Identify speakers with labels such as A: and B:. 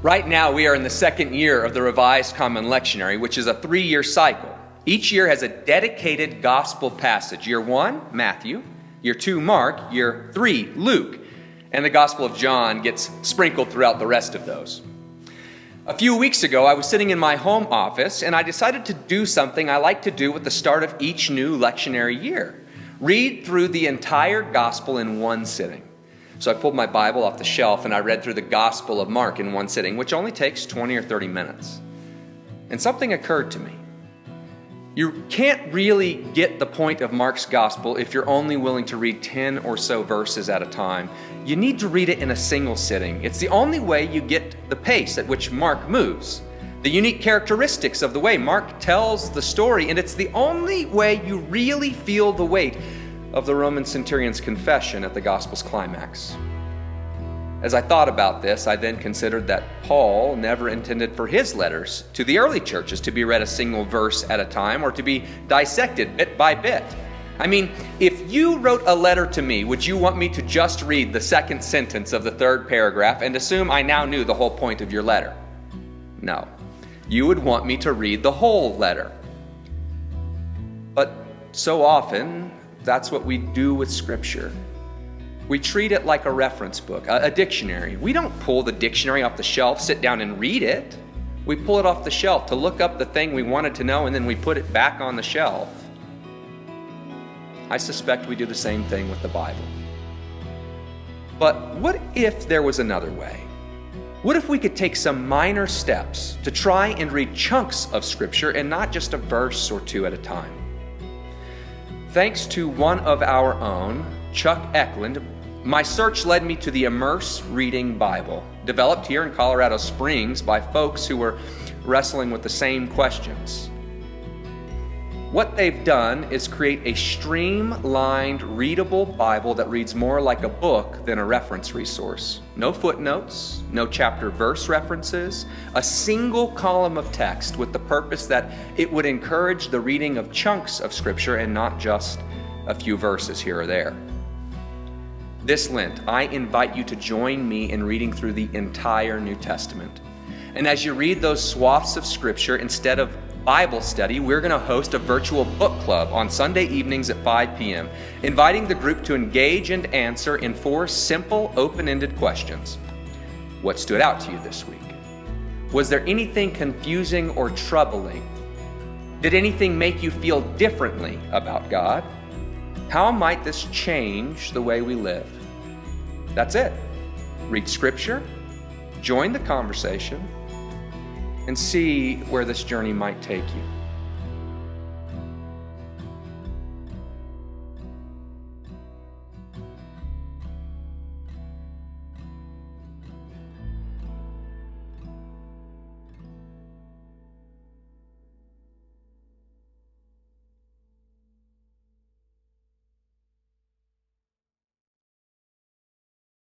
A: Right now, we are in the second year of the Revised Common Lectionary, which is a 3-year cycle. Each year has a dedicated gospel passage. Year 1, Matthew. Year 2, Mark. Year 3, Luke. And the Gospel of John gets sprinkled throughout the rest of those. A few weeks ago, I was sitting in my home office, and I decided to do something I like to do at the start of each new lectionary year. Read through the entire gospel in one sitting. So I pulled my Bible off the shelf and I read through the Gospel of Mark in one sitting, which only takes 20 or 30 minutes. And something occurred to me. You can't really get the point of Mark's Gospel if you're only willing to read 10 or so verses at a time. You need to read it in a single sitting. It's the only way you get the pace at which Mark moves, the unique characteristics of the way Mark tells the story, and it's the only way you really feel the weight of the Roman centurion's confession at the Gospel's climax. As I thought about this, I then considered that Paul never intended for his letters to the early churches to be read a single verse at a time or to be dissected bit by bit. I mean, if you wrote a letter to me, would you want me to just read the second sentence of the third paragraph and assume I now knew the whole point of your letter? No. You would want me to read the whole letter. But so often, that's what we do with Scripture. We treat it like a reference book, a dictionary. We don't pull the dictionary off the shelf, sit down and read it. We pull it off the shelf to look up the thing we wanted to know, and then we put it back on the shelf. I suspect we do the same thing with the Bible. But what if there was another way? What if we could take some minor steps to try and read chunks of Scripture and not just a verse or two at a time? Thanks to one of our own, Chuck Eklund, my search led me to the Immerse Reading Bible, developed here in Colorado Springs by folks who were wrestling with the same questions. What they've done is create a streamlined, readable Bible that reads more like a book than a reference resource. No footnotes, no chapter verse references, a single column of text with the purpose that it would encourage the reading of chunks of Scripture and not just a few verses here or there. This Lent, I invite you to join me in reading through the entire New Testament. And as you read those swaths of Scripture, instead of Bible study, we're going to host a virtual book club on Sunday evenings at 5 p.m., inviting the group to engage and answer in 4 simple, open-ended questions. What stood out to you this week? Was there anything confusing or troubling? Did anything make you feel differently about God? How might this change the way we live? That's it. Read Scripture, join the conversation, and see where this journey might take you.